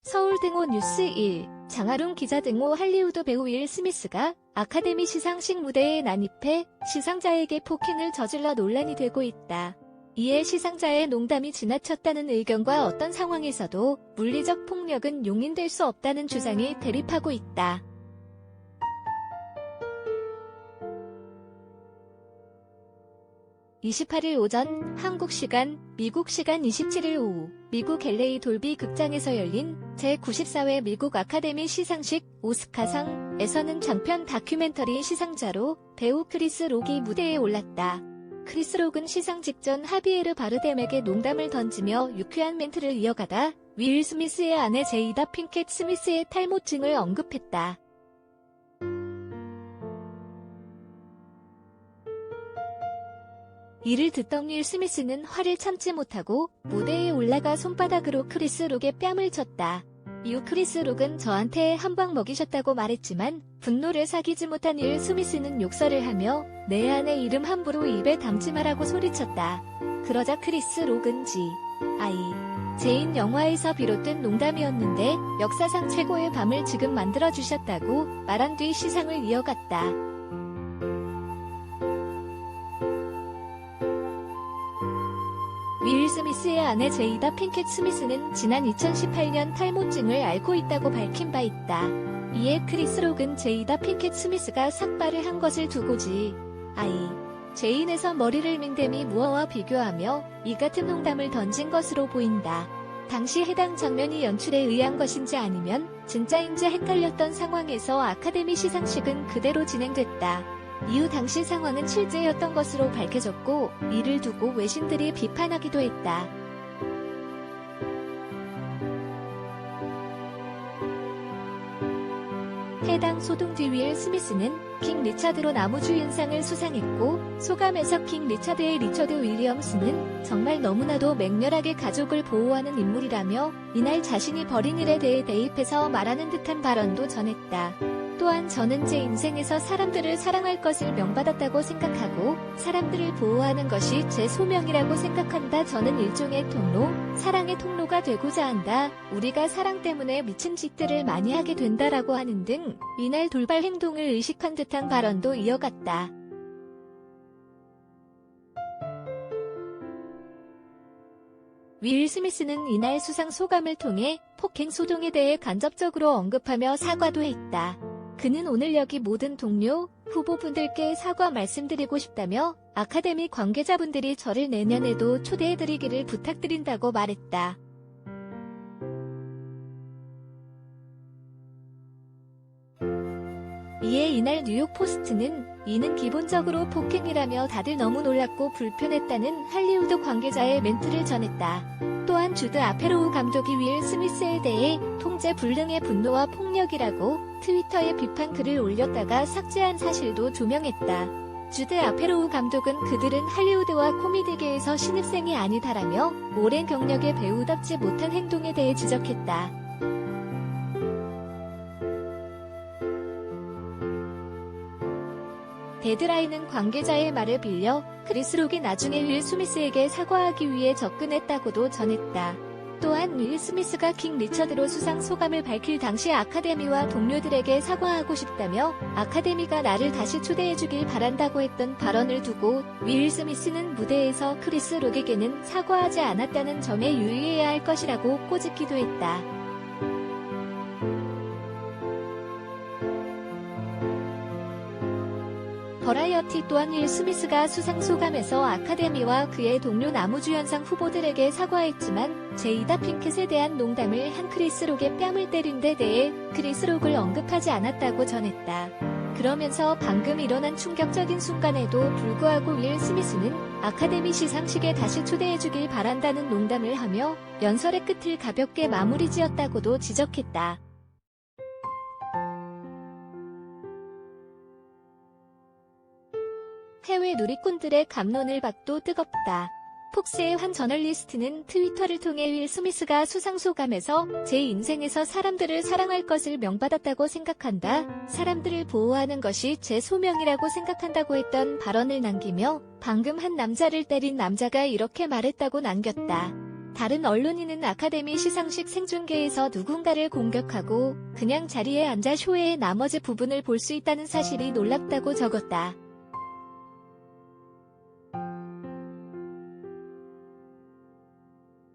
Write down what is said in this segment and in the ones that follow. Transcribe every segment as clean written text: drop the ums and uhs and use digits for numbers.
서울등호 뉴스 1. 장하룬 기자 등호 할리우드 배우 윌 스미스가 아카데미 시상식 무대에 난입해 시상자에게 폭행을 저질러 논란이 되고 있다. 이에 시상자의 농담이 지나쳤다는 의견과 어떤 상황에서도 물리적 폭력은 용인될 수 없다는 주장이 대립하고 있다. 28일 오전 한국 시간, 미국 시간 27일 오후 미국 LA 돌비 극장에서 열린 제94회 미국 아카데미 시상식 오스카상에서는 장편 다큐멘터리 시상자로 배우 크리스 록이 무대에 올랐다. 크리스 록은 시상 직전 하비에르 바르뎀에게 농담을 던지며 유쾌한 멘트를 이어가다 윌 스미스의 아내 제이다 핑켓 스미스의 탈모증을 언급했다. 이를 듣던 윌 스미스는 화를 참지 못하고 무대에 올라가 손바닥으로 크리스 록의 뺨을 쳤다. 이후 크리스 록은 저한테 한 방 먹이셨다고 말했지만 분노를 사귀지 못한 윌 스미스는 욕설을 하며 내 아내 이름 함부로 입에 담지 마라고 소리쳤다. 그러자 크리스 록은 제인 영화에서 비롯된 농담이었는데 역사상 최고의 밤을 지금 만들어주셨다고 말한 뒤 시상을 이어갔다. 윌 스미스의 아내 제이다 핑켓 스미스는 지난 2018년 탈모증을 앓고 있다고 밝힌 바 있다. 이에 크리스 록은 제이다 핑켓 스미스가 삭발을 한 것을 두고 제인에서 머리를 민 셈이 무어와 비교하며 이 같은 농담을 던진 것으로 보인다. 당시 해당 장면이 연출에 의한 것인지 아니면 진짜인지 헷갈렸던 상황에서 아카데미 시상식은 그대로 진행됐다. 이후 당시 상황은 실제였던 것으로 밝혀졌고 이를 두고 외신들이 비판하기도 했다. 해당 소동 뒤 윌 스미스는 킹 리처드로 나무주연상을 수상했고 소감에서 킹 리처드의 리처드 윌리엄스는 정말 너무나도 맹렬하게 가족을 보호하는 인물이라며 이날 자신이 벌인 일에 대해 대입해서 말하는 듯한 발언도 전했다. 또한 저는 제 인생에서 사람들을 사랑할 것을 명받았다고 생각하고 사람들을 보호하는 것이 제 소명이라고 생각한다. 저는 일종의 통로, 사랑의 통로가 되고자 한다. 우리가 사랑 때문에 미친 짓들을 많이 하게 된다라고 하는 등 이날 돌발 행동을 의식한 듯한 발언도 이어갔다. 윌 스미스는 이날 수상 소감을 통해 폭행 소동에 대해 간접적으로 언급하며 사과도 했다. 그는 오늘 여기 모든 동료, 후보분들께 사과 말씀드리고 싶다며 아카데미 관계자분들이 저를 내년에도 초대해드리기를 부탁드린다고 말했다. 이에 이날 뉴욕포스트는 이는 기본적으로 폭행이라며 다들 너무 놀랐고 불편했다는 할리우드 관계자의 멘트를 전했다. 또한 주드 아페로우 감독이 윌 스미스에 대해 통제 불능의 분노와 폭력이라고 트위터에 비판 글을 올렸다가 삭제한 사실도 조명했다. 주드 아페로우 감독은 그들은 할리우드와 코미디계에서 신입생이 아니다라며 오랜 경력의 배우답지 못한 행동에 대해 지적했다. 데드라인은 관계자의 말을 빌려 크리스 록이 나중에 윌 스미스에게 사과하기 위해 접근했다고도 전했다. 또한 윌 스미스가 킹 리처드로 수상 소감을 밝힐 당시 아카데미와 동료들에게 사과하고 싶다며 아카데미가 나를 다시 초대해주길 바란다고 했던 발언을 두고 윌 스미스는 무대에서 크리스 록에게는 사과하지 않았다는 점에 유의해야 할 것이라고 꼬집기도 했다. 버라이어티 또한 윌 스미스가 수상 소감에서 아카데미와 그의 동료 나무주연상 후보들에게 사과했지만 제이다 핑켓에 대한 농담을 한 크리스 록의 뺨을 때린 데 대해 크리스 록을 언급하지 않았다고 전했다. 그러면서 방금 일어난 충격적인 순간에도 불구하고 윌 스미스는 아카데미 시상식에 다시 초대해주길 바란다는 농담을 하며 연설의 끝을 가볍게 마무리 지었다고도 지적했다. 해외 누리꾼들의 감론을 박도 뜨겁다. 폭스의 한 저널리스트는 트위터를 통해 윌 스미스가 수상 소감에서 제 인생에서 사람들을 사랑할 것을 명받았다고 생각한다. 사람들을 보호하는 것이 제 소명이라고 생각한다고 했던 발언을 남기며 방금 한 남자를 때린 남자가 이렇게 말했다고 남겼다. 다른 언론인은 아카데미 시상식 생중계에서 누군가를 공격하고 그냥 자리에 앉아 쇼의 나머지 부분을 볼 수 있다는 사실이 놀랍다고 적었다.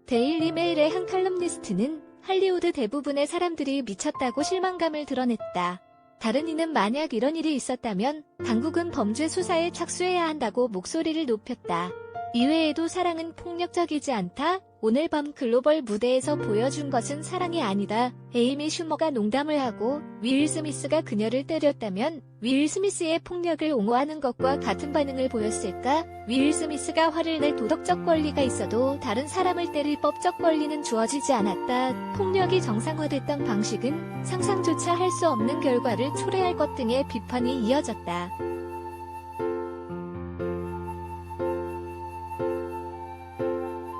데일리 메일의 한 칼럼니스트는 할리우드 대부분의 사람들이 미쳤다고 실망감을 드러냈다. 다른 이는 만약 이런 일이 있었다면 당국은 범죄 수사에 착수해야 한다고 목소리를 높였다. 이외에도 사랑은 폭력적이지 않다. 오늘 밤 글로벌 무대에서 보여준 것은 사랑이 아니다. 에이미 슈머가 농담을 하고 윌 스미스가 그녀를 때렸다면 윌 스미스의 폭력을 옹호하는 것과 같은 반응을 보였을까? 윌 스미스가 화를 낼 도덕적 권리가 있어도 다른 사람을 때릴 법적 권리는 주어지지 않았다. 폭력이 정상화됐던 방식은 상상조차 할 수 없는 결과를 초래할 것 등의 비판이 이어졌다.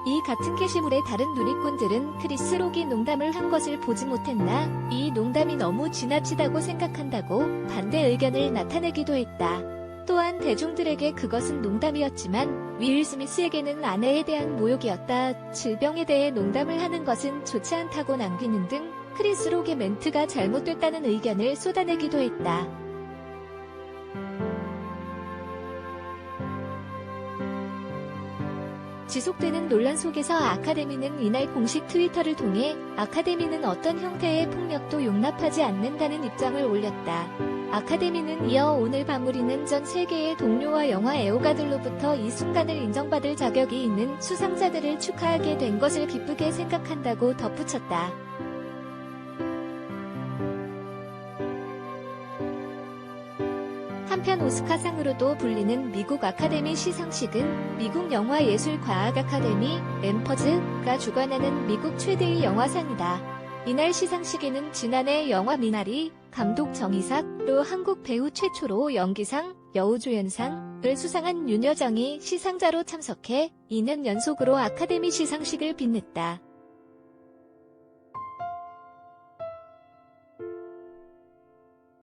이 같은 게시물의 다른 누리꾼들은 크리스 록이 농담을 한 것을 보지 못했나? 이 농담이 너무 지나치다고 생각한다고 반대 의견을 나타내기도 했다. 또한 대중들에게 그것은 농담이었지만 윌 스미스에게는 아내에 대한 모욕이었다. 질병에 대해 농담을 하는 것은 좋지 않다고 남기는 등 크리스 록의 멘트가 잘못됐다는 의견을 쏟아내기도 했다. 지속되는 논란 속에서 아카데미는 이날 공식 트위터를 통해 아카데미는 어떤 형태의 폭력도 용납하지 않는다는 입장을 올렸다. 아카데미는 이어 오늘 밤 우리는 전 세계의 동료와 영화 애호가들로부터 이 순간을 인정받을 자격이 있는 수상자들을 축하하게 된 것을 기쁘게 생각한다고 덧붙였다. 한편 오스카상으로도 불리는 미국 아카데미 시상식은 미국 영화예술과학 아카데미 엠퍼즈가 주관하는 미국 최대의 영화상이다. 이날 시상식에는 지난해 영화 미나리 감독 정이삭로 한국 배우 최초로 연기상, 여우조연상을 수상한 윤여정이 시상자로 참석해 2년 연속으로 아카데미 시상식을 빛냈다.